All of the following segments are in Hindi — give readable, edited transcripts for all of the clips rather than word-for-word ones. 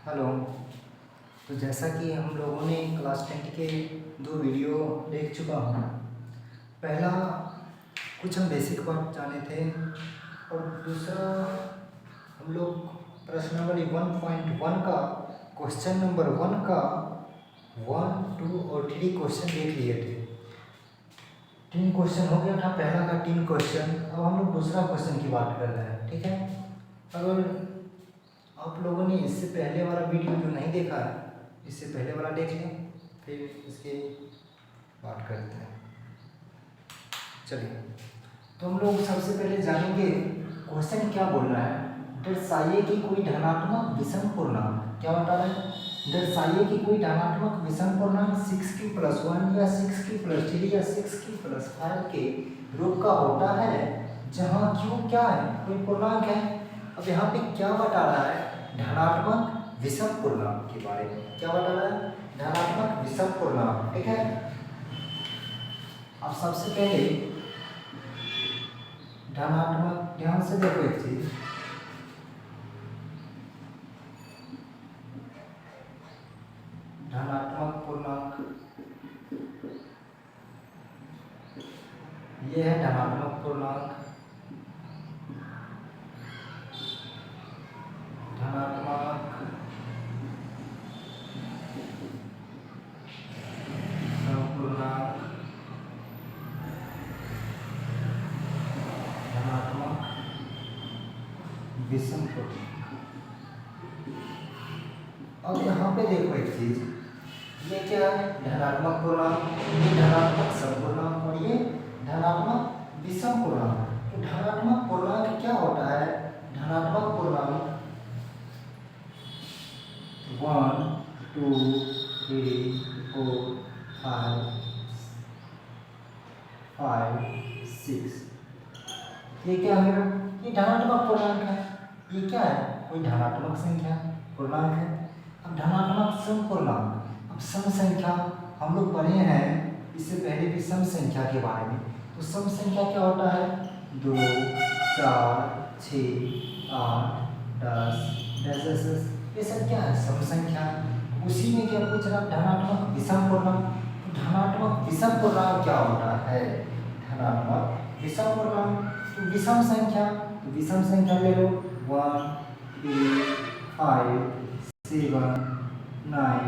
हेलो। तो जैसा कि हम लोगों ने क्लास 10 के 2 वीडियो देख चुका हूँ। पहला कुछ हम बेसिक बात जाने थे और दूसरा हम लोग प्रश्नावली 1.1 का क्वेश्चन नंबर 1 का 1, 2 और 3 क्वेश्चन देख लिए थे। 3 क्वेश्चन हो गया था, पहला का 3 क्वेश्चन। अब हम लोग दूसरा क्वेश्चन की बात कर रहे हैं, ठीक है। अगर आप लोगों ने इससे पहले वाला वीडियो जो नहीं देखा है, इससे पहले वाला देख लें, फिर इसकी बात करते हैं। चलिए, तो हम लोग सबसे पहले जानेंगे क्वेश्चन क्या बोल रहा है। दर्शाइए कि कोई धनात्मक विषम पूर्णांक, क्या बता रहा है, दर्शाइए कि कोई धनात्मक विषम पूर्णांक 6q+1 या 6q+3 या 6q+5 के रूप का होता है, जहाँ q क्या है, कोई पूर्णांक है। अब यहाँ पे क्या बता रहा है, धनात्मक विषम पूर्णांक के बारे में क्या बता रहा है, धनात्मक विषम पूर्णांक, ठीक है। अब सबसे पहले धनात्मक, ध्यान से देखो एक चीज, धनात्मक पूर्णांक ये है धनात्मक पूर्णांक, धनात्मक पूर्णांक, धनात्मक विषम पूर्णांक। अब यहाँ पे देखो एक चीज, ये क्या है, धनात्मक पूर्णांक, ये धनात्मक समपूर्णांक और ये धनात्मक विषम पूर्णांक। तो धनात्मक पूर्णांक क्या होता है, धनात्मक पूर्णांक 1, 2, 3, 4, 5, 6, ये क्या है, ये धनात्मक पूर्णांक है। ये क्या है, कोई धनात्मक संख्या पूर्णांक है। अब धनात्मक सम पूर्णांक, अब सम संख्या हम लोग पढ़े हैं इससे पहले भी सम संख्या के बारे में। तो सम संख्या क्या होता है, 2, 4, 6, 8, 10, ये सब क्या है, सम संख्या। उसी में क्या पूछ रहा, धनात्मक विषम पूर्णांक। तो धनात्मक विषम पूर्णांक क्या होता है, धनात्मक विषम पूर्णांक, तो विषम संख्या, तो विषम संख्या ले लो, 1, 8, 5, 7, 9,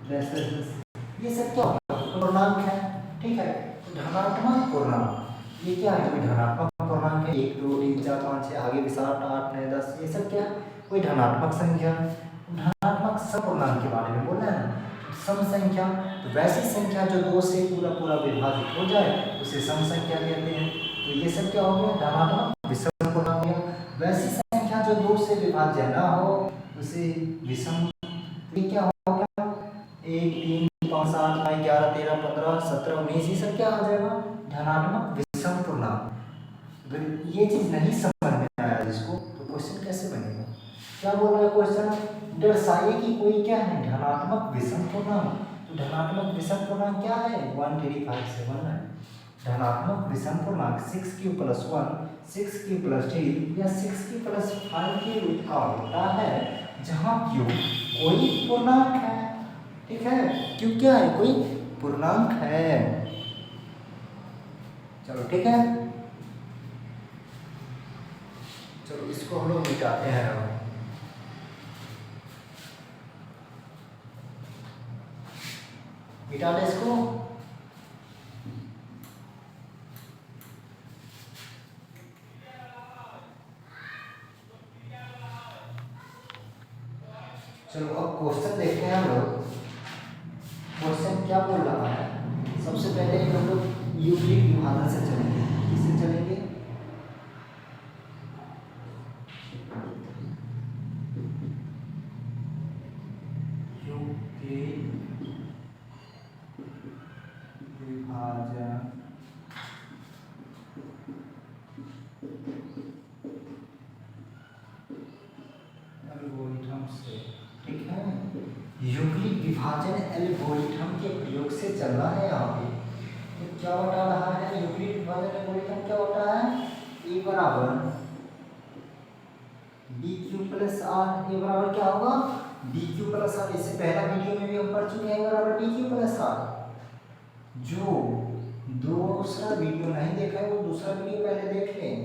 10, ये सब क्या होता है, पूर्णांक है, ठीक है। तो धनात्मक पूर्णांक ये क्या है, कोई धनात्मक पूर्णांक है, 1, 2, 3, 4, 5, 6, आगे भी 7, 8, 9, 10, ये सब क्या है, कोई धनात्मक संख्या। धनात्मक समपूर्णांक के बारे में बोलना है, सम संख्या, तो वैसी संख्या जो 2 से पूरा पूरा विभाजित हो जाए उसे सम संख्या कहते हैं। तो ये सब क्या हो गया, धनात्मक विषम पूर्णांक हो गया। वैसी संख्या जो 2 से विभाज्य ना हो उसे विषम, ये क्या हो गया, 1, 3, 5, 7, 9, 11, 13, 15, 17, 19, ये सब क्या आ जाएगा, धनात्मक विषम पूर्णांक। अगर ये चीज नहीं समझ में आया जिसको, तो क्वेश्चन कैसे बनेगा। क्या बोल रहा है क्वेश्चन, दर्शाइए कि कोई क्या है, धनात्मक विषम पूर्णांक। तो धनात्मक विषम पूर्णांक क्या है, 1, 3, 5, 7 है। धनात्मक विषम पूर्णांक 6q+1, 6q+3 या 6q+5 के रूप का होता है, जहाँ q कोई पूर्णांक है, ठीक है। q क्या है, कोई पूर्णांक है। चलो ठीक है, चलो इसको हम लोग मिटाते हैं। मिटा दे इसको। चलो अब क्वेश्चन देखते हैं हम लोग, क्वेश्चन क्या बोल रहा है। सबसे पहले हम लोग यूक्लिड विभाजन से चलेंगे, किससे चलेंगे, यूक्लिड विभाजन एल्गोरिथम से, ठीक है। यूक्लिड विभाजन एल्गोरिथम के प्रयोग से चल रहा है यहाँ पे। तो क्या बता रहा है, यूक्लिड विभाजन एल्गोरिथम क्या होता है, ए बराबर bq + r, ए बराबर क्या होगा, बी क्यू प्लस आर, इससे पहला वीडियो में भी हम पढ़ चुके हैं बराबर बी क्यू प्लस आर। जो दूसरा वीडियो नहीं देखा है वो दूसरा वीडियो पहले देख लें।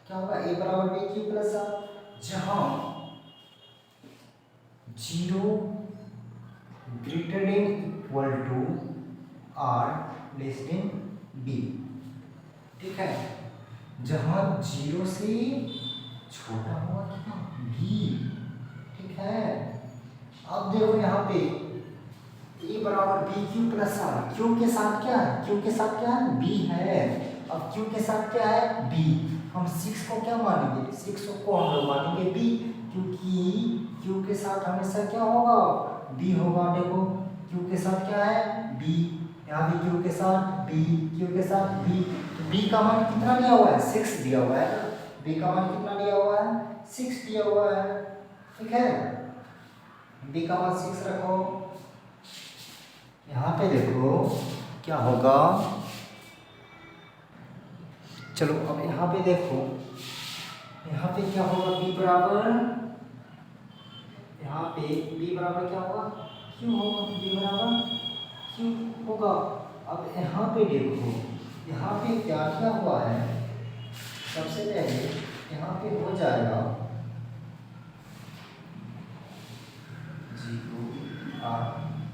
क्या होगा, ए बराबर बी क्यू प्लस आर, जहां 0 greater than equal to R less than B. ठीक है, जहां 0 से छोटा होगा कितना, बी। ठीक है, अब देखो यहाँ पे ए बराबर B Q plus R, Q के साथ क्या है, क्यू के साथ क्या है, बी है। अब क्यू के साथ क्या है, बी। हम 6 को क्या मानेंगे, 6 को हम लोग मानेंगे बी, क्योंकि क्यू के साथ हमेशा क्या होगा, बी होगा। देखो क्यू के साथ क्या है, बी, यहाँ भी क्यू के साथ बी, क्यू के साथ बी। तो बी का मान कितना दिया हुआ है, 6 दिया हुआ है। बी का मान कितना दिया हुआ है, 6 दिया हुआ है। ठीक है, बी का मान 6 रखो। यहाँ पे देखो क्या होगा, चलो अब यहाँ पे देखो, यहाँ पे क्या होगा, बी बराबर, यहाँ पे बी बराबर क्या होगा, क्यू होगा, बी बराबर क्यू होगा। अब यहाँ पे देखो, यहाँ पे क्या क्या हुआ है, सबसे पहले यहाँ पे हो जाएगा 0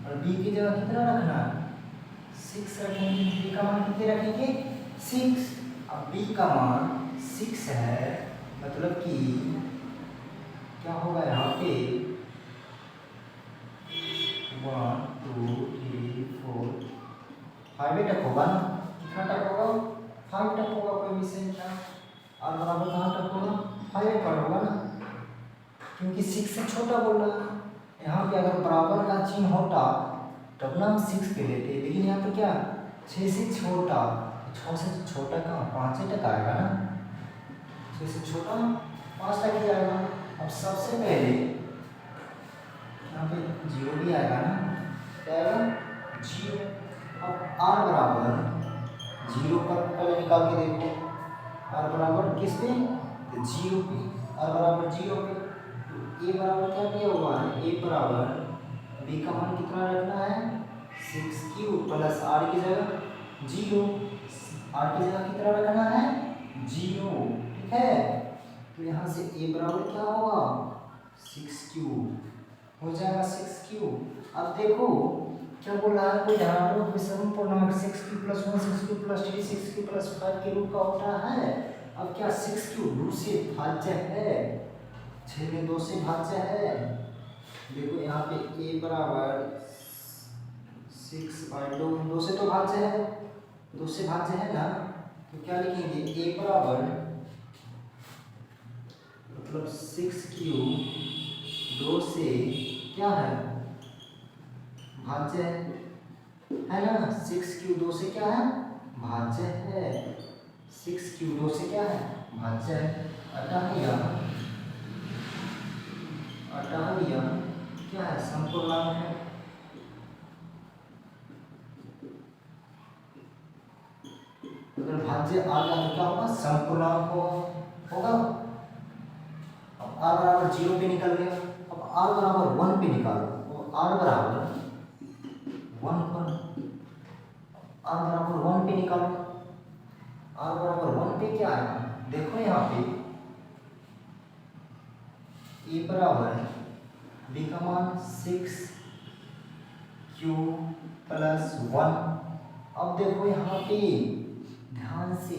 और बी की जगह कितना रखना है, 6 रखेंगे। बी का मान कितने रखेंगे, 6। अब बी का मान 6 है, मतलब कि क्या होगा यहाँ पे 1 2 3 4 5 तक होगा ना, कितना तक होगा, 5 तक होगा कोई भी संख्या। और बराबर कहाँ तक होगा, 5 पर होगा ना, क्योंकि 6 से छोटा बोल रहा है। यहाँ पे अगर बराबर का चिन्ह होता तब ना हम 6 पे लेते, लेकिन यहाँ पे क्या 6 से छोटा, 6 से छोटा कहाँ, 5 तक आएगा ना, 6 से छोटा 5 तक ही आएगा। अब सबसे पहले यहाँ पे 0 भी आएगा ना, क्या आएगा 0। अब आर बराबर 0 पर पहले निकाल के देखो, आर बराबर किस पे, 0 पे, आर बराबर 0 पे। तो ए बराबर क्या दिया हुआ है, ए बराबर बी का मान कितना रखना है, 6 प्लस आर की जगह 0, आर की जगह कितना रखना है, 0। ठीक है, तो यहाँ से ए बराबर क्या होगा, 6 हो जाएगा, 6। अब देखो क्या बोल रहा है, कोई धनात्मक विषम पूर्णांक 6 प्लस 1 6 प्लस 3 6 प्लस 5 के रूप का होता है। अब क्या 6 2 से भाज्य है, 6 में 2 से भाज्य है। देखो यहाँ पे a बराबर 6/2 से तो भाज्य है, 2 से भाज्य है ना, तो क्या लिखेंगे, a बराबर मतलब 6 2 से क्या है, भाज्य है ना, 6 2 से क्या है, भाज्य है, 6 2 से क्या है, भाज्य है। अतः यह क्या है, समपूर्णांक है। अगर भाज्य आ गया तो क्या होगा, समपूर्णांक होगा। अब r बराबर 0 पे निकल गया, अब r बराबर 1 पे निकालो, तो r बराबर 1 पर, r बराबर 1 पे निकालो, r बराबर 1 पे क्या आएगा, देखो यहाँ पे a बराबर b का मान 6 q प्लस 1। अब देखो यहाँ पे ध्यान से,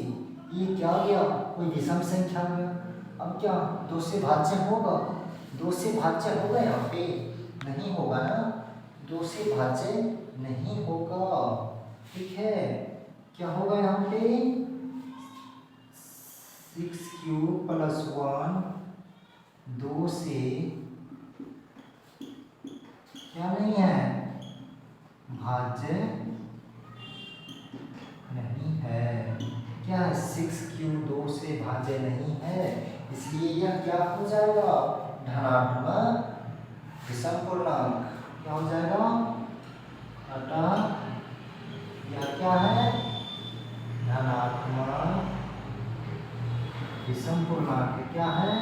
ये क्या गया, कोई विषम संख्या में, अब क्या 2 से भाज्य होगा, 2 से भाज्य होगा, यहाँ पे नहीं होगा ना, 2 से भाज्य नहीं होगा। ठीक है, क्या होगा यहाँ पे 6 प्लस 1 2 से क्या नहीं है, भाज्य नहीं है। क्या है, 6 2 से भाज्य नहीं है, इसलिए यह क्या हो जाएगा, धनात्मक विषम पूर्णांक। क्या हो जाएगा, अतः यह क्या है, धनात्मक विषम पूर्णांक। क्या है,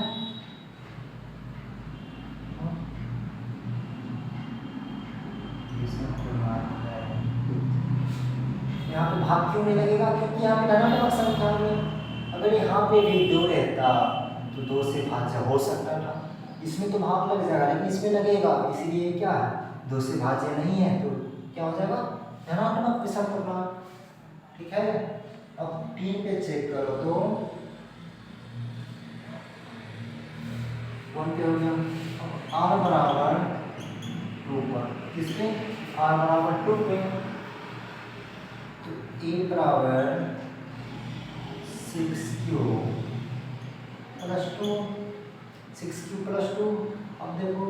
भाग क्यों नहीं लगेगा? क्योंकि यहाँ पे धनात्मक संख्या में अगर यहाँ पे भी 2 रहता तो 2 से भाज्य हो सकता था। इसमें तो भाग लग जाएगा, लेकिन इसमें लगेगा, इसीलिए क्या है, 2 से भाज्य नहीं है, तो क्या हो जाएगा, धनात्मक विषम पूर्णांक। ठीक है, अब 3 पे चेक करो तो 1 पे हो गया। अब r बराबर 2 पर, किस पे, r बराबर 2 पे, तो a बराबर 6q प्लस 2, 6q प्लस 2। अब देखो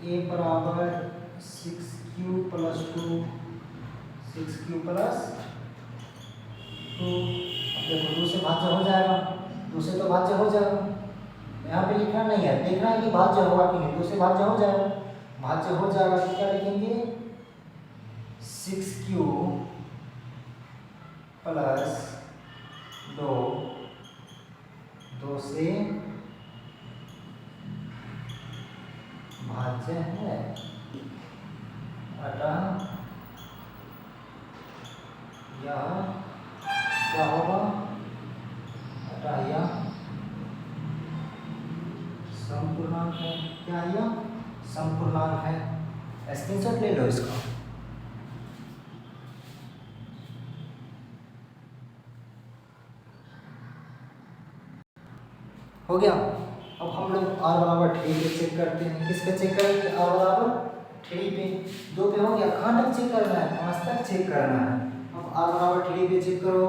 a बराबर 6q प्लस 2, 6q प्लस 2। अब देखो 2 से भाज्य हो जाएगा, 2 से तो भाज्य हो जाएगा, यहाँ पे लिखना नहीं है, देखना है कि भाज्य होगा कि नहीं। 2 से भाज्य हो जाएगा, भाज्य हो जाएगा तो क्या लिखेंगे, 6q प्लस 2, 2 से भाज्य है, अतः यह क्या होगा, अतः यह समपूर्णांक है। क्या है यह, समपूर्णांक है। स्क्रीनशॉट ले लो इसका। हो गया। अब हम लोग r बराबर 3 पे चेक करते हैं। किस पे चेक करेंगे, r बराबर 3 पे। 2 पे हो गया, कहाँ तक चेक करना है, 5 तक चेक करना है। अब r बराबर 3 पे चेक करो,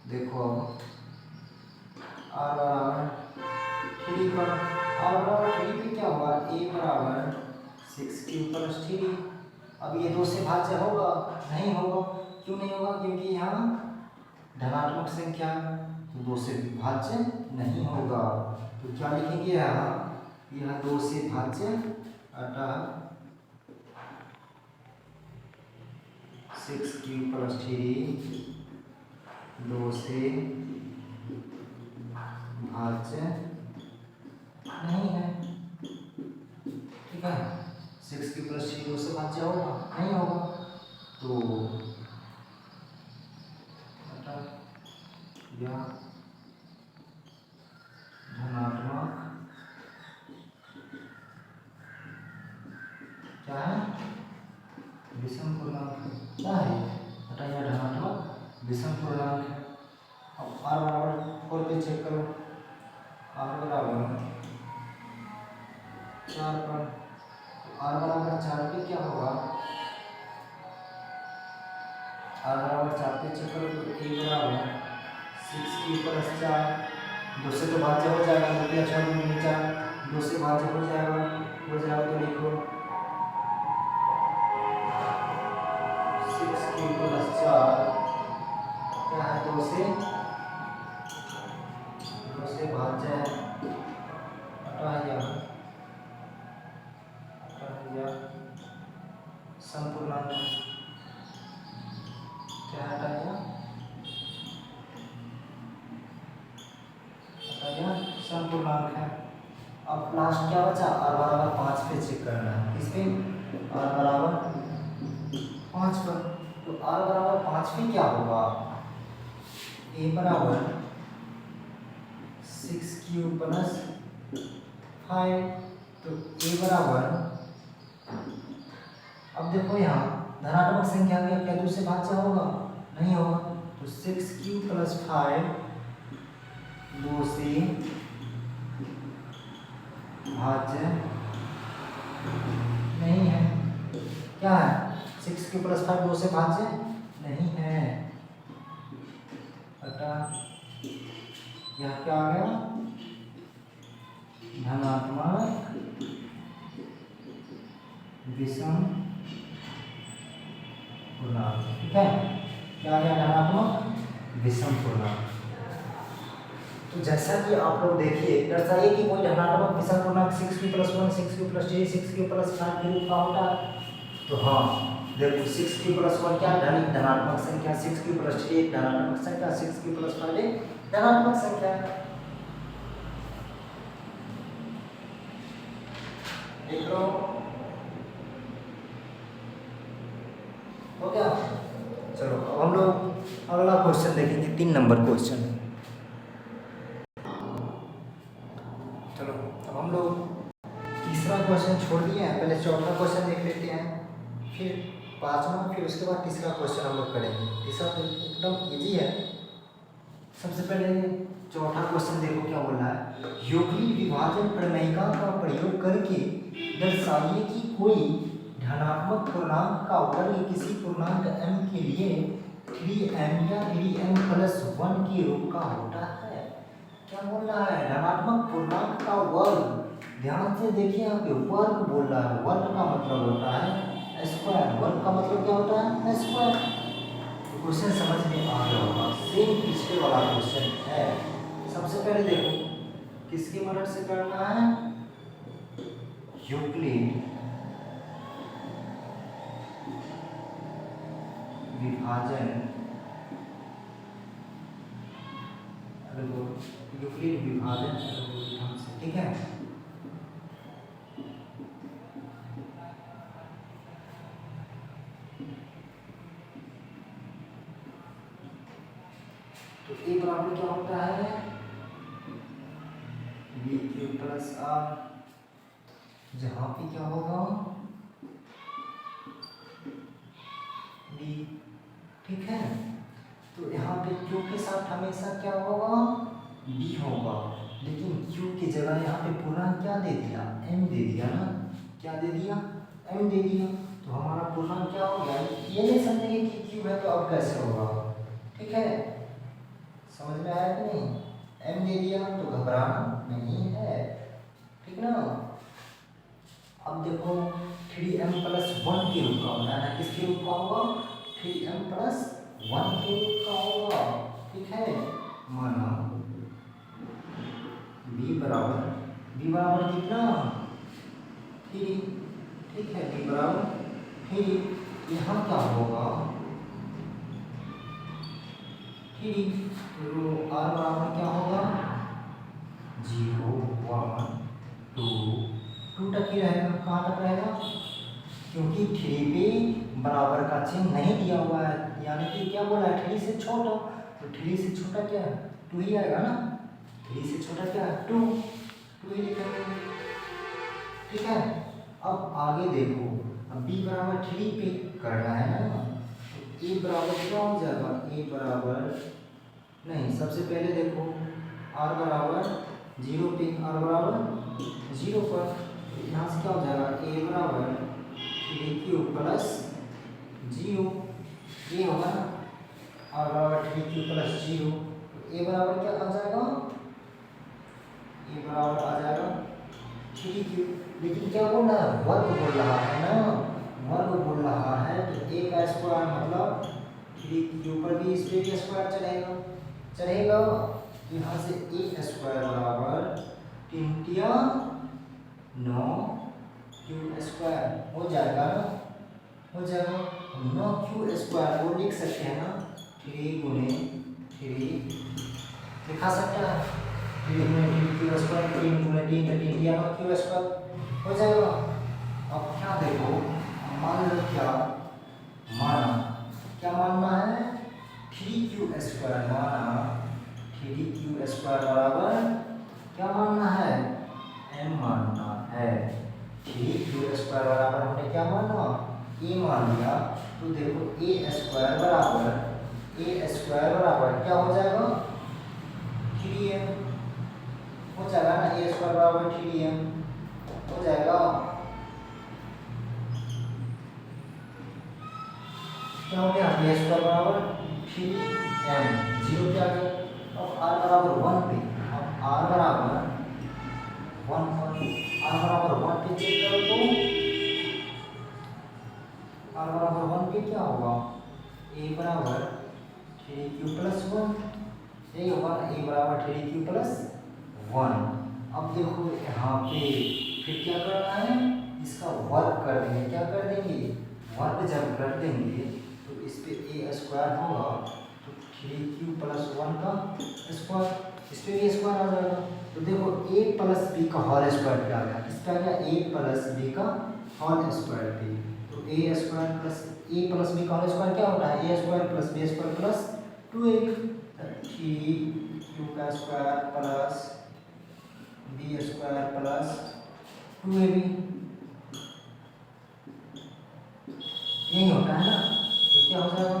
देखो अब r बराबर 3 पर, r बराबर 3 पे क्या होगा, a बराबर 6q प्लस 3। अब ये 2 से भाज्य होगा, नहीं होगा, क्यों नहीं होगा, क्योंकि यहाँ धनात्मक संख्या, तो 2 से भाज्य नहीं होगा। तो क्या लिखेंगे यहाँ, यह 2 से भाज्य, अतः 6q प्लस 3 2 से भाज्य नहीं है। ठीक है, 6q प्लस 3 2 से भाज्य होगा, नहीं होगा, तो यह धनात्मक क्या है, विषम पूर्णांक। क्या है, अतः यह धनात्मक विषम पूर्णांक है। अब r बराबर 4 पे चेक करो, r बराबर 4 पर, r बराबर 4 पे क्या होगा, r बराबर 4 पे चेक करो तो a बराबर 6q प्लस 4, 2 से तो भाज्य हो जाएगा, 2 के अच्छा 2 से भाज्य हो जाएगा तो लिखो 6q प्लस 4 क्या है, 2 से भाज्य है, अतः यह समपूर्णांक है। क्या है, अतः यह समपूर्णांक है। अब लास्ट क्या बचा, r बराबर 5 पे चेक करना है। किस पे, r बराबर 5 पर, तो r बराबर 5 पे क्या होगा, a बराबर 6q प्लस 5, तो a बराबर, अब देखो यहाँ धनात्मक संख्या में क्या 2 से भाज्य होगा, नहीं होगा, तो 6q प्लस 5 2 से भाज्य नहीं है। क्या है, 6q प्लस 5 2 से भाज्य नहीं है, अतः यह क्या आ गया, धनात्मक विषम पूर्णांक। ठीक है, क्या आ गया, धनात्मक विषम पूर्णांक। तो जैसा कि आप लोग देखिए, दर्शाइए कि कोई धनात्मक विषम पूर्णांक 6q plus 1 6q plus 3 6q plus 5 के रूप का होता है। तो हाँ देखो 6q प्लस 1 क्या धनात्मक संख्या, 6q प्लस 3 एक धनात्मक संख्या, 6q प्लस 5 एक धनात्मक संख्या है। देख लो, हो गया। चलो अब हम लोग अगला क्वेश्चन देखेंगे, 3 नंबर क्वेश्चन। चलो अब हम लोग तीसरा क्वेश्चन छोड़ दिए हैं, पहले चौथा क्वेश्चन देख लेते हैं, फिर पांचवा, फिर उसके बाद तीसरा क्वेश्चन हम लोग करेंगे। तीसरा तो एकदम इजी है। सबसे पहले चौथा क्वेश्चन देखो क्या बोल रहा है, यूक्लिड विभाजन प्रमेयिका का प्रयोग करके दर्शाइए कि कोई धनात्मक पूर्णांक का वर्ग किसी पूर्णांक m के लिए 3m या 3m प्लस 1 के रूप का होता है। क्या बोल रहा है, धनात्मक पूर्णांक का वर्ग। ध्यान से देखिए यहाँ पे वर्ग बोल रहा है, वर्ग का मतलब होता है स्क्वायर, वर्ग का मतलब क्या होता है स्क्वायर। क्वेश्चन समझ में आ गया होगा, सेम पिछले वाला क्वेश्चन है। सबसे पहले देखो किसकी मदद से करना है, यूक्लिड विभाजन, यूक्लिड विभाजन ढंग से, ठीक है। तो ए बराबर क्या होता है, बी क्यू प्लस आर, जहां पे क्या होगा बी, ठीक है। तो यहाँ पे क्यू के साथ हमेशा क्या होगा बी होगा, लेकिन क्यू की जगह यहाँ पे पूर्णांक क्या दे दिया, एम दे दिया ना, क्या दे दिया, एम दे दिया। तो हमारा पूर्णांक क्या हो गया, ये नहीं समझेंगे कि क्यू है तो अब कैसे होगा, ठीक है। समझ में आया कि नहीं, एम दे दिया तो घबराना नहीं है, ठीक ना। अब देखो 3m प्लस 1 के रूप का होना है, किसके रूप का होगा, 3m प्लस 1 के रूप का होगा, ठीक है। माना b बराबर कितना 3, ठीक है, b बराबर 3। यहाँ क्या होगा 3, तो r बराबर क्या होगा 0 1 2 तक ही रहेगा, कहाँ तक रहेगा, क्योंकि 3 पे बराबर का चिन्ह नहीं दिया हुआ है, यानी कि क्या बोला है 3 से छोटा, तो 3 से छोटा क्या है 2 ही आएगा ना, 3 से छोटा क्या है 2 ही लिखेंगे, ठीक है। अब आगे देखो, अब b बराबर 3 पे करना है ना, तो a बराबर क्या हो जाएगा, a बराबर नहीं, सबसे पहले देखो r बराबर 0 पे, r बराबर 0 पर, यहाँ से क्या हो जाएगा a बराबर 3q प्लस 0, ये होगा ना, r बराबर 3q प्लस 0, तो a बराबर क्या आ जाएगा, a बराबर आ जाएगा 3q। लेकिन क्या बोल रहा है, वर्ग बोल रहा है ना, वर्ग बोल रहा है, तो a का स्क्वायर मतलब 3q पर भी इस पे भी स्क्वायर चलेगा, यहाँ से a स्क्वायर बराबर 3 9 q स्क्वायर हो जाएगा ना, हो जाएगा 9 q स्क्वायर को लिख सकते हैं ना, 3 गुने 3 लिखा सकता है, 3 गुने 3 q स्क्वायर, 3 गुने 3 तो 3 दिया 9 q स्क्वायर हो जाएगा। अब क्या देखो, मान लो क्या मानना है 3q स्क्वायर, माना 3q स्क्वायर बराबर क्या मानना है, m मानना है। 3q स्क्वायर बराबर हमने क्या माना, a मान लिया, तो देखो a स्क्वायर बराबर क्या हो जाएगा 3m हो जाएगा ना, a स्क्वायर बराबर 3m हो जाएगा, क्या हो गया, a स्क्वायर बराबर 3m 0 पे आ गया। अब r बराबर 1 पे, अब r बराबर 1 पे चेक करो, तो r बराबर 1 पे क्या होगा, a बराबर 3q प्लस 1, यही होगा ना, a बराबर 3q प्लस 1। अब देखो यहाँ पे फिर क्या करना है, इसका वर्ग कर देंगे, क्या कर देंगे, वर्ग जब कर देंगे तो इस पे a स्क्वायर होगा, तो 3q प्लस 1 का स्क्वायर, इस पे भी स्क्वायर आ जाएगा। तो देखो a प्लस बी का होल स्क्वायर पे आ गया, इस पे आ गया a प्लस बी का होल स्क्वायर पे। तो a square plus a plus B का होल स्क्वायर क्या होता है, a square plus B square plus 2ab। 3q का square plus B square plus 2ab, यही होता है ना। तो क्या हो जाएगा,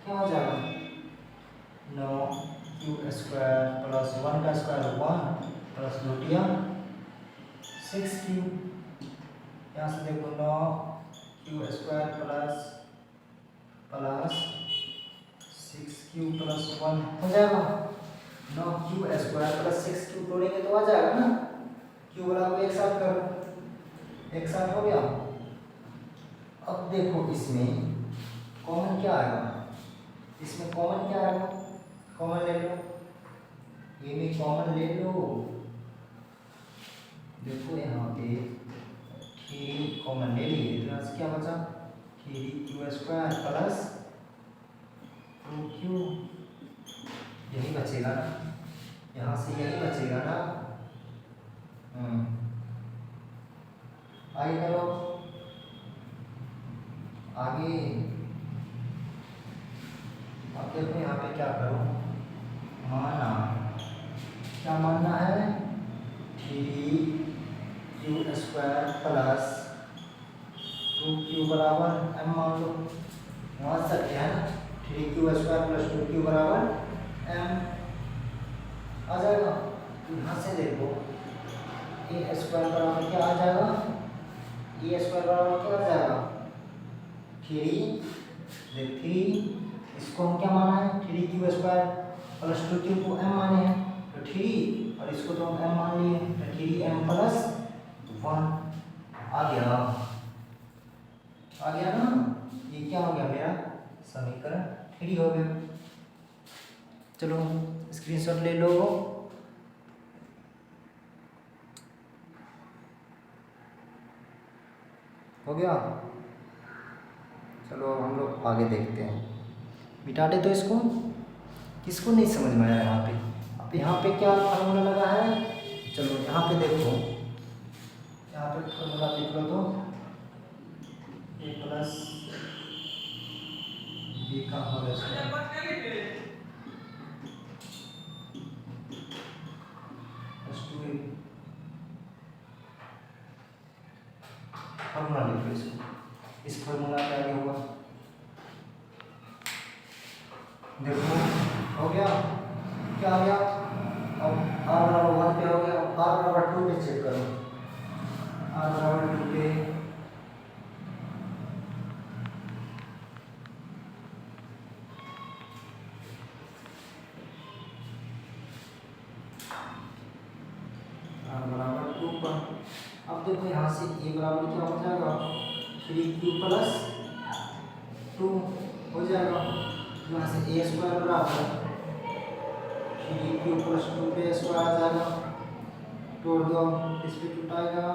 क्या हो जाएगा 9q स्क्वायर प्लस 1 का स्क्वायर 1 प्लस 2 6q। यहाँ से देखो 9q square plus 6q plus 1 हो जाएगा। 9q स्क्वायर प्लस 6q तोड़ेंगे तो आ जाएगा ना, q वाला को एक साथ करो, एक साथ हो गया। अब देखो इसमें कॉमन क्या आएगा, इसमें कॉमन क्या आएगा, कॉमन ले लो, ये में कॉमन ले लो। देखो यहाँ पे 3 कॉमन ले लिए तो यहाँ से क्या बचा 3q स्क्वायर प्लस 2q, यही बचेगा ना, यहाँ से यही बचेगा ना। आगे करो, आगे अब देखो यहाँ पे क्या करो, माना क्या मानना है 3q स्क्वायर प्लस 2q बराबर m मान लो, मान सकते हैं ना। 3q स्क्वायर प्लस 2q बराबर m आ जाएगा। यहाँ से देखो a स्क्वायर बराबर क्या आ जाएगा, a स्क्वायर बराबर क्या आ जाएगा 3, इसको हम क्या माना है 3q स्क्वायर प्लस 2q को m माने हैं, तो 3 और इसको तो हम m मान लिए, तो 3m प्लस 1 आ गया, आ गया ना। ये क्या हो गया मेरा समीकरण 3 हो गया। चलो स्क्रीनशॉट ले लो। हो गया। चलो हम लोग आगे देखते हैं, मिटा दे तो इसको, किसको नहीं समझ में आया यहाँ पे। अब यहाँ पे क्या फार्मूला लगा है, चलो यहाँ पे देखो, यहाँ पे फार्मूला लिख लो तो a प्लस बी का whole square plus 2a, formula लिख लो इसको, इस फार्मूला का आगे होगा। देखो हो गया, क्या आ गया, अब r बराबर 1 पे हो गया, r बराबर 2 पे चेक करो, r बराबर 2 पे r बराबर 2 पर। अब देखो यहाँ से a बराबर क्या हो जाएगा 3q प्लस 2 हो जाएगा। यहाँ से a स्क्वायर बराबर 3q प्लस 2 पे स्क्वायर आ जाएगा, तोड़ दो, इस पे टूटाएगा,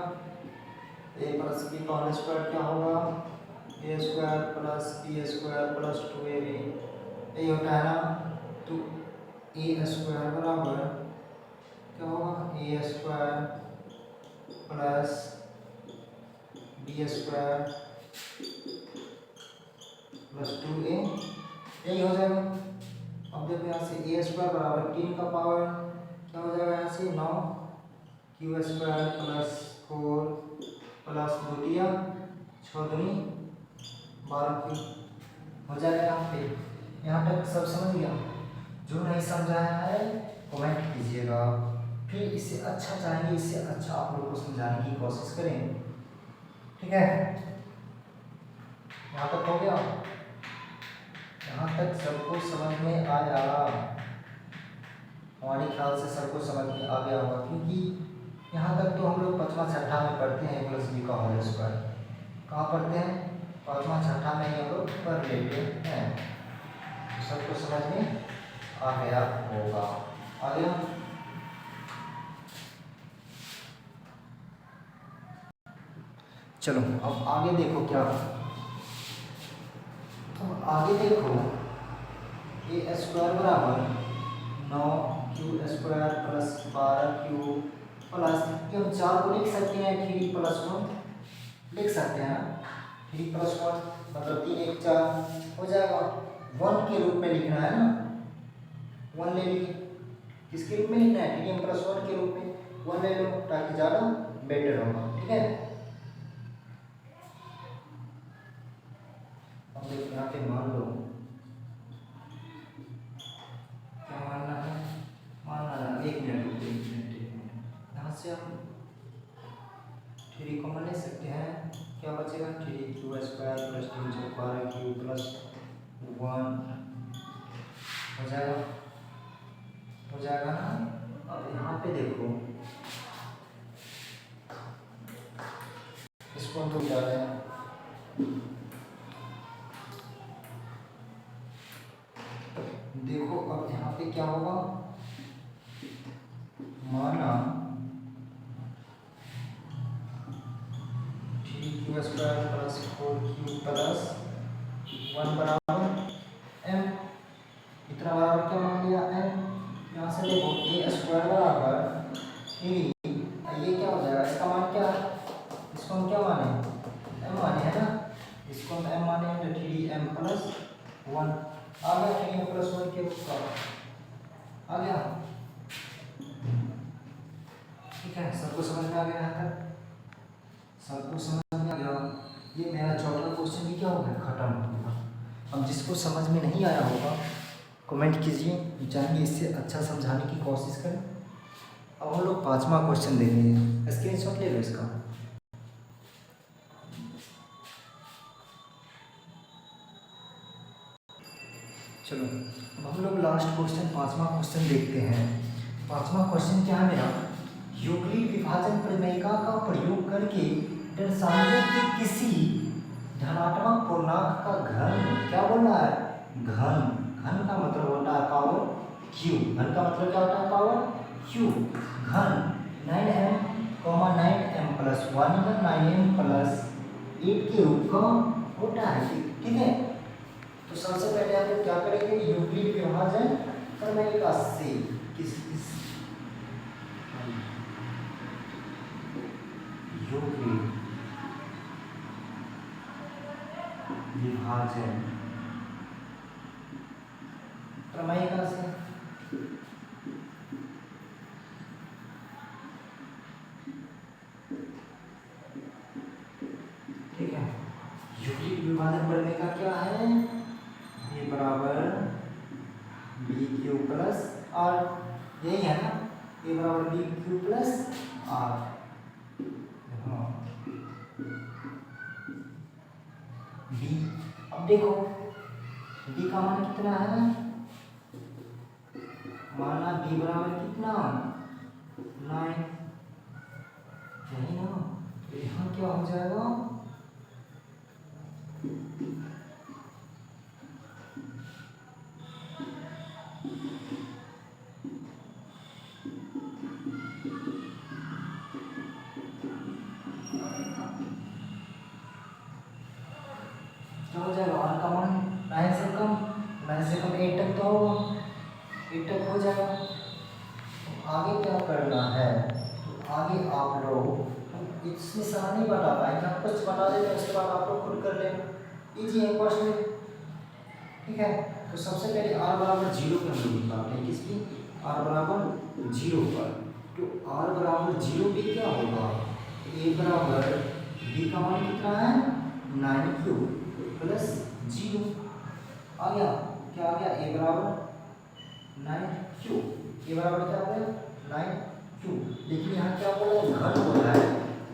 a प्लस बी का होल स्क्वायर क्या होगा a square plus B square plus 2ab, यही होता है ना। तो a स्क्वायर बराबर क्या होगा a square plus B square plus 2a, यही हो जाएगा। अब देखो यहाँ से a स्क्वायर बराबर 3 का पावर क्या हो जाएगा, यहाँ से 9q स्क्वायर प्लस 4 प्लस 2 6 दूनी 12q हो जाएगा। यहाँ पे यहाँ तक सब समझ गया, जो नहीं समझाया है कमेंट कीजिएगा, फिर इससे अच्छा चाहेंगे, इससे अच्छा आप लोग को समझाने की कोशिश करें, ठीक है। यहाँ तक हो गया, यहाँ तक सबको समझ में आया, हमारे ख्याल से सबको समझ में आ गया होगा, क्योंकि यहाँ तक तो हम लोग 5वां छठा में पढ़ते हैं प्लस बी का होल स्क्वायर, कहाँ पढ़ते हैं 5वां छठा में हम लोग पढ़ लेते हैं, तो सबको समझ में आ गया होगा, आ गया। चलो अब आगे देखो क्या, अब आगे देखो a स्क्वायर बराबर 9 Q square plus 12 Q plus, ये हम 4 को लिख सकते हैं 3 प्लस 1 लिख सकते हैं। 3 प्लस 1 मतलब 3 1 4 हो जाएगा। 1 के रूप में लिखना है ना, 1 ले लीजिए। किसके रूप में लिखना है? 3m प्लस 1 के रूप में 1 ले लो ताकि ज़्यादा बेटर होगा। ठीक है, अब देखो यहाँ पे मान लो क्या मानना है, मानना है 1 मिनट रुको, 1 मिनट यहाँ से हम 3 कॉमन ले सकते हैं। क्या बचेगा? 3q square plus 12q plus 1 हो जाएगा, हो जाएगा ना। अब यहाँ पे देखो इसको हम लोग डालें, देखो अब यहाँ पे क्या होगा, माना 3q square plus 4q plus 1 बराबर m, इतना बराबर क्या मान लिया m। यहाँ से देखो a स्क्वायर बराबर 3, ये क्या हो जाएगा, इसका मान क्या है, इसको हम क्या माने m माने है ना, इसको हम m माने तो 3m प्लस 1 आ गया, 3m प्लस 1 के रूप का आ गया। ठीक है, सबको समझ में आ गया यहाँ तक? सबको समझ में आ गया। ये मेरा चौथा क्वेश्चन भी क्या हो गया, खत्म हो गया। अब जिसको समझ में नहीं आया होगा कमेंट कीजिए, चाहेंगे इससे अच्छा समझाने की कोशिश करें। अब हम लोग 5वां क्वेश्चन देखेंगे, स्क्रीनशॉट ले लो इसका। चलो अब हम लोग लास्ट क्वेश्चन 5वां क्वेश्चन देखते हैं। 5वां क्वेश्चन क्या है मेरा, यूक्लिड विभाजन प्रमेय का प्रयोग करके दर्शाइए कि किसी धनात्मक पूर्णांक का घन, क्या बोल रहा है, घन, घन का मतलब होता है पावर क्यू, घन का मतलब क्या होता है, पावर क्यू। घन 9m 9m plus 1 9m plus 8 के रूप का होता है। ठीक है, तो सबसे पहले आप लोग क्या करेंगे, यूक्लिड विभाजन प्रमेय का से किस यूक्लिड विभाजन प्रमेय का से ठीक है, यूक्लिड विभाजन प्रमेय का क्या है, ये बराबर बी क्यू प्लस आर, यही है ना, ये बराबर बी क्यू प्लस आर। हाँ बी, अब देखो बी का मान कितना है, माना बी बराबर कितना 9, यही ना, तो यहाँ क्या हो जाएगा, क्या हो जाएगा, आर का मान 9 से कम, 9 से कम 8 तक तो होगा, 8 तक हो जाएगा। तो आगे क्या करना है, तो आगे आप लोग इसमें सारा नहीं बता पाएंगे, आप कुछ बता देते हैं, उसके बाद आप लोग खुद कर लेना, इजी है क्वेश्चन। ठीक है, तो सबसे पहले आर बराबर 0 पे हम लोग निकालते हैं, किसकी, आर बराबर 0 पर। तो आर बराबर 0 पे क्या होगा, ए बराबर बी का मान कितना है 9q प्लस 0 आ गया, क्या आ गया, ए बराबर 9q, ए बराबर क्या हो गया 9q। लेकिन यहाँ क्या बोल रहा है, घन बोल रहा है,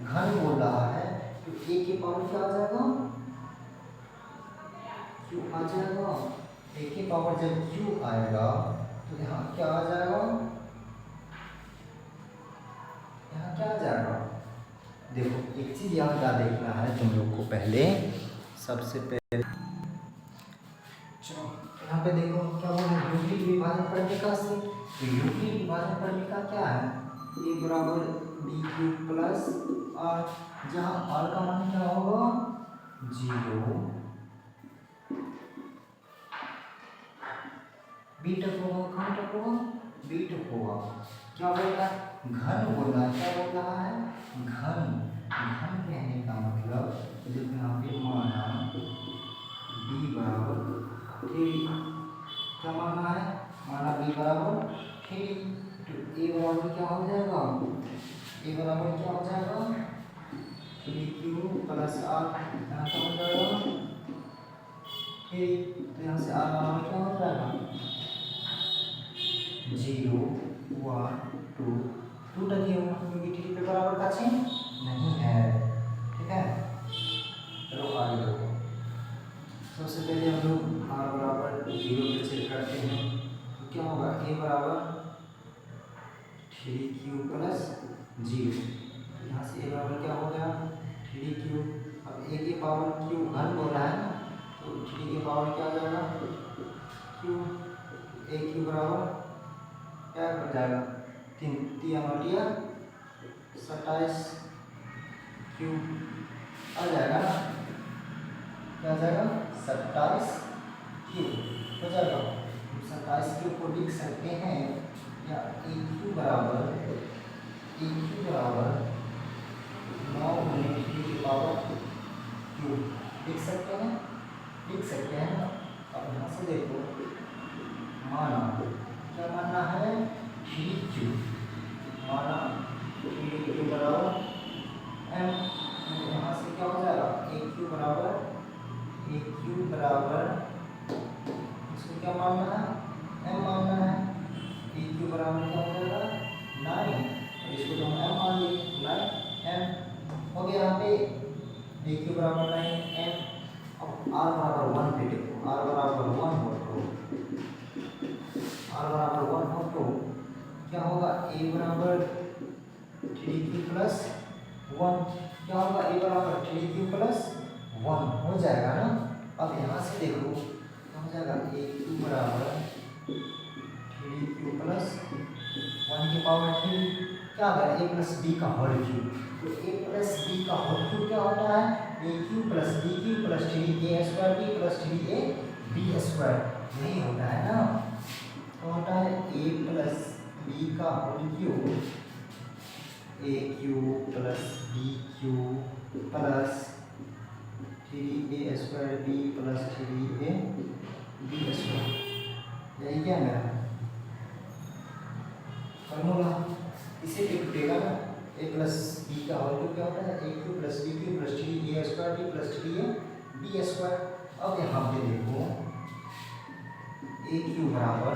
घन बोल रहा है, तो ए के पावर क्या आ जाएगा, q आ जाएगा। ए के पावर जब q आएगा तो यहाँ क्या आ जाएगा, यहाँ क्या आ जाएगा, देखो एक चीज यहाँ क्या देखना है तुम लोग को, पहले सबसे पहले चलो यहाँ पे देखो क्या बोल रहे हैं, यूक्लिड विभाजन प्रमेय से, तो यूक्लिड विभाजन प्रमेय का क्या है, ए बराबर बी क्यू प्लस आर, जहाँ आर का मान क्या होगा 0, बी तक होगा, कहाँ तक होगा बीट होगा। क्या बोल रहा है? घन बोल रहा है। क्या बोल रहा है? घन। घन कहने का मतलब देखो यहाँ पे माना b बराबर 3। क्या माना है? माना b बराबर 3, तो a बराबर क्या हो जाएगा? a बराबर क्या हो जाएगा? 3q plus r। यहाँ क्या हो जाएगा? 3। तो यहाँ से r बराबर क्या हो जाएगा? 0 1 2 2 टकी होगा, क्योंकि 3 पे बराबर का चिन्ह नहीं है। ठीक है, चलो आगे बढ़ो। सबसे पहले हम लोग r बराबर 0 पे चेक करते हैं, तो क्या होगा? a बराबर 3q प्लस 0। यहाँ से a बराबर क्या हो गया? 3q। अब a की पावर q घन हो रहा है ना, तो 3 की पावर क्या आ जाएगा? q। a q बराबर क्या हो जाएगा? 3 3 27 q आ जाएगा ना। क्या आ जाएगा? 27 q हो जाएगा। 27 q को लिख सकते हैं, या AQ बराबर 9 गुने 3 की पावर q लिख सकते हैं। लिख सकते हैं ना। अब यहाँ से देखो, माना क्या मानना है? 3q। माना 3q बराबर m। यहाँ से क्या हो जाएगा? AQ बराबर इसको क्या मानना है? m मानना है। AQ बराबर क्या हो जाएगा? 9। इसको तो हम m मान लिए, 9m हो गया। यहाँ पे AQ बराबर 9m। अब r बराबर 1 पे देखो, r बराबर 1 हो तो क्या होगा? a बराबर 3q प्लस 1। क्या होगा? a बराबर 3q प्लस 1 हो जाएगा ना। अब यहाँ से देखो क्या हो जाएगा? AQ बराबर 3q प्लस 1 की पावर 3। क्या होगा? a प्लस b का होल क्यूब। तो a प्लस b का होल क्यूब क्या होता है? AQ plus BQ plus 3a square b plus 3a b square, यही होता है ना। तो होता है a प्लस b का whole cube, AQ plus BQ plus 3a square b plus 3a b square, यही क्या मेरा फॉर्मूला। इसे लिख देगा ना, a प्लस b का होल क्यूब क्या होता है? AQ plus BQ plus 3a square b plus 3a b square. अब यहाँ पे देखो AQ बराबर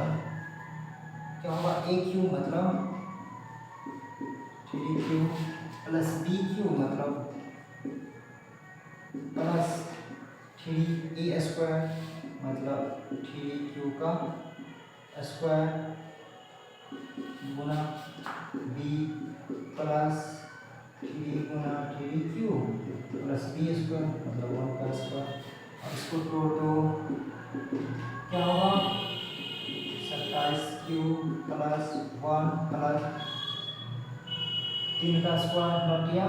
क्या होगा? AQ मतलब 3q प्लस BQ मतलब प्लस 3a स्क्वायर मतलब 3q का स्क्वायर गुना b प्लस 3 गुना 3q प्लस b स्क्वायर मतलब 1 का स्क्वायर। अब इसको तोड़ दो, क्या होगा? 27q प्लस 1 प्लस 3 का स्क्वायर नोटिया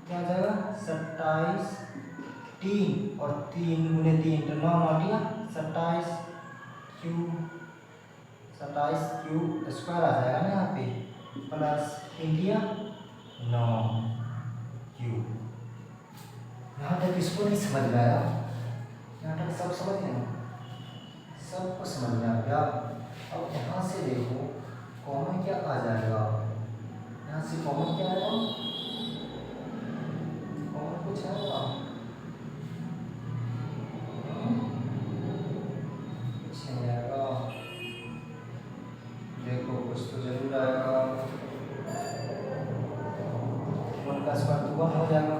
क्या आ जाएगा? 27 3 और 3 गुने 3 तो 9 नोटिया 27q स्क्वायर आ जाएगा ना यहाँ पे, प्लस 3 9q। यहाँ तक इसको नहीं समझ में आया? यहाँ तक सब समझ गए ना? सबको समझ में आ गया। अब यहाँ से देखो कॉमन क्या आ जाएगा? यहाँ से कॉमन क्या आएगा? कॉमन कुछ आएगा? कुछ नहीं आएगा। देखो कुछ तो जरूर आएगा। 1 का स्क्वायर तो 1 हो जाएगा।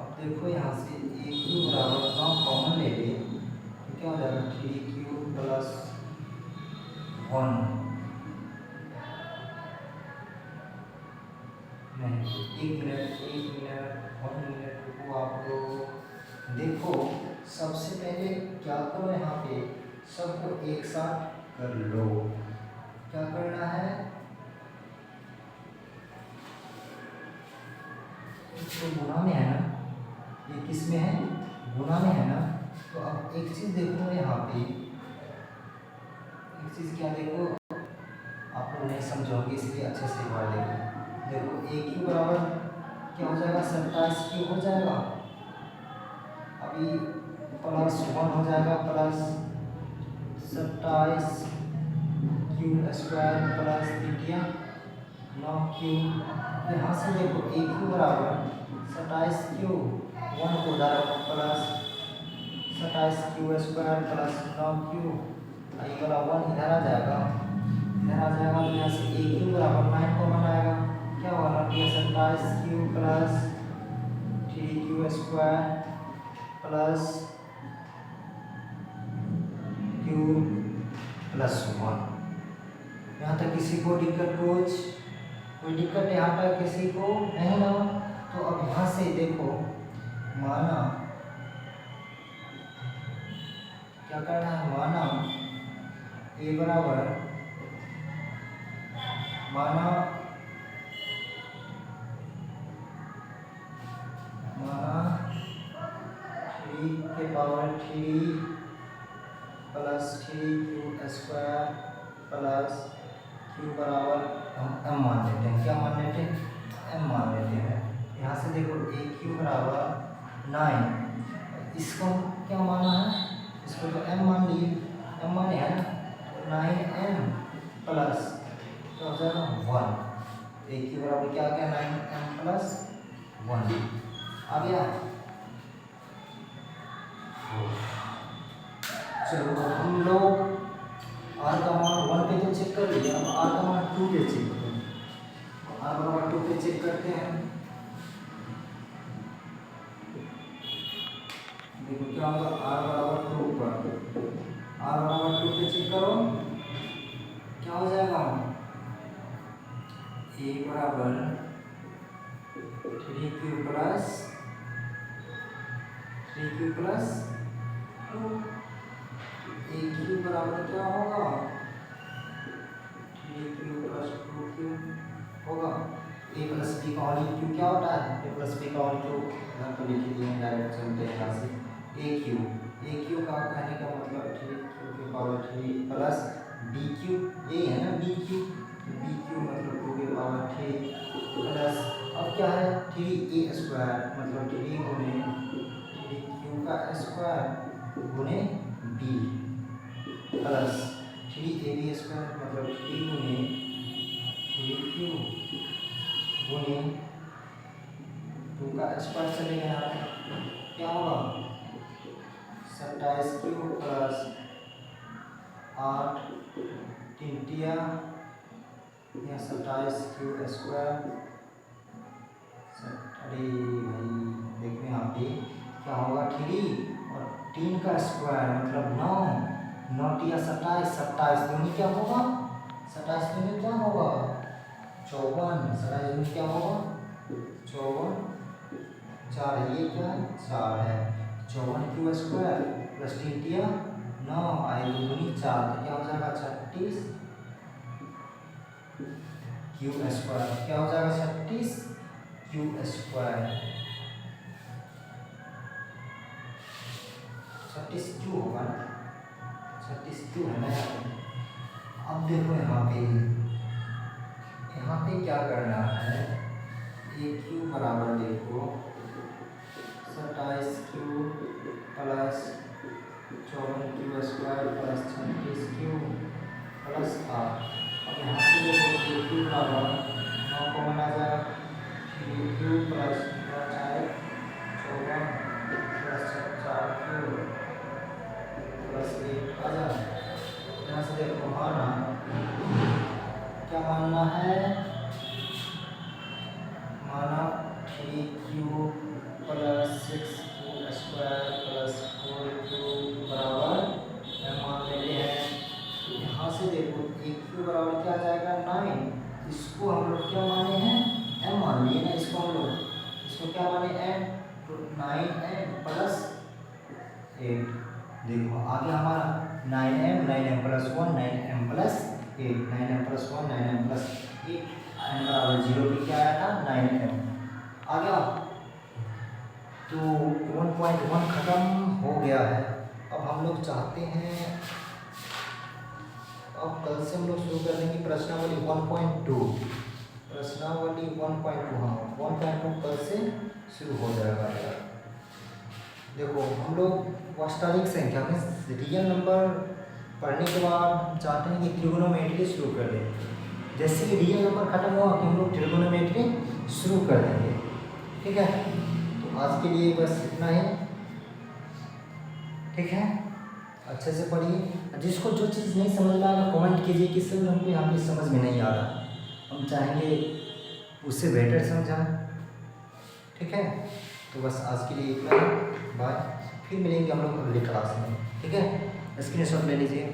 अब देखो यहाँ से AQ बराबर कॉमन ले लिए तो क्या हो जाएगा? 3q प्लस 1 नहीं, 1 मिनट 1 मिनट रुको आप लोग। देखो सबसे पहले क्या करो, यहाँ पे सबको एक साथ कर लो। क्या करना है? तो गुना में है ना, ये किस में है? गुना में है ना। तो अब एक चीज देखो यहाँ पे, एक चीज क्या देखो, नहीं समझोगे इसलिए अच्छे से एक बार देखो। देखो ए क्यू बराबर क्या हो जाएगा, 27 क्यू हो जाएगा। अभी प्लस 1 हो जाएगा, plus 27 Q square plus 9 Q. यहाँ से देखो ए क्यू बराबर 27 क्यू 1 को उधर plus 27 Q square plus 9 Q, ये वाला 1 इधर आ जाएगा, इधर आ जाएगा। तो यहाँ से ए क्यू बराबर 9 कॉमन आएगा, क्या होगा 27 Q plus 3 Q square plus Q plus 1। यहाँ तक किसी को दिक्कत, कोई दिक्कत यहाँ तक किसी को नहीं ना। तो अब यहाँ से देखो, माना क्या करना है, माना ए बराबर माना 3 के power 3 plus 3 Q square plus Q बराबर हम एम मान लेते हैं। क्या मान लेते हैं, एम मान लेते हैं। यहाँ से देखो ए क्यू बराबर 9, इसको क्या माना है, इसको तो एम मान लिए, एम माने है ना, 9m प्लस क्या हो जाएगा 1। ए क्यू बराबर क्या आ गया, 9m प्लस 1 आ गया। चलो हम लोग आर का मान 1 पे तो चेक कर लिया, अब आर का मान 2 पे चेक करते हैं। आर बराबर 2 पे चेक करते हैं। देखो क्या होगा, आर बराबर 2 पर, आर बराबर 2 पे चेक करो, क्या हो जाएगा, ए बराबर 3q प्लस 2, ए क्यू बराबर क्या होगा, 3q प्लस 2q होगा। ए प्लस बी का होल क्यू क्या होता है, ए प्लस बी का होल क्यू यहाँ पर लिख दिए हैं, डायरेक्ट चलते हैं यहाँ से। ए क्यू का कहने का मतलब 3q के पावर 3 प्लस बी क्यू, ए है ना बी क्यू मतलब 2 के पावर 3 प्लस, अब क्या है 3a स्क्वायर मतलब 3 गुने 3q का स्क्वायर गुने b प्लस 3ab स्क्वायर मतलब 3 गुने 3q गुने 2 का स्क्वायर चलेगा। यहाँ पे क्या होगा 27q प्लस 8 3 या 27q स्क्वायर। अरे भाई देखो यहाँ पे क्या होगा, 3 और 3 का स्क्वायर मतलब 9 या 27 दूनी क्या होगा, 27 दूनी क्या होगा 54, 27 दूनी क्या होगा 54, 4 ये क्या है 4 है, 54q स्क्वायर प्लस 3 9 आई दूनी 4, तो क्या हो जाएगा 36 क्यू स्क्वायर, क्या हो जाएगा 36 क्यू स्क्वायर, 36 क्यू होगा ना, 36 क्यू है ना। अब देखो यहाँ पे क्या करना है, ए क्यू बराबर देखो 27q plus 54q square plus 36q plus 8। अब यहाँ से देखो ए क्यू बराबर 9 कॉमन आ जाएगा, 3q plus 54 plus 4q plus 8 आ जाए। यहाँ से देखो माना क्या मानना है, माना 3q plus 6q square plus 4q बराबर m मान लेते हैं। यहाँ से देखो ए क्यू बराबर क्या आ जाएगा 9, इसको हम लोग क्या माने हैं m मान लिए ना, इसको हम लोग इसको क्या माने m, तो 9m प्लस 8। देखो आगे हमारा 9m plus 1 9m plus 8 9m plus 1 9m plus 8 n बराबर 0 पे क्या आया था 9m आ गया। तो 1.1 खत्म हो गया है। अब हम लोग चाहते हैं अब कल से हम लोग शुरू कर देंगे प्रश्नावली 1.2। प्रश्नावली 1.2, हाँ 1.2 कल से शुरू हो जाएगा यार। देखो हम लोग वास्तविक संख्या में रियल नंबर पढ़ने के बाद चाहते हैं कि ट्रिगोनोमेट्री शुरू कर दें। जैसे कि रियल नंबर खत्म हुआ कि हम लोग ट्रिगोनोमेट्री शुरू कर देंगे, ठीक है। तो आज के लिए बस इतना ही, ठीक है। अच्छे से पढ़िए, जिसको जो चीज़ नहीं समझ में आएगा कमेंट कीजिए कि सर हमको यहाँ पे समझ में नहीं आ रहा, हम चाहेंगे उससे बेटर समझाएं, ठीक है। तो बस आज के लिए इतना ही, बाय। फिर मिलेंगे हम लोग अगली क्लास में, ठीक है। स्क्रीनशॉट ले लीजिए।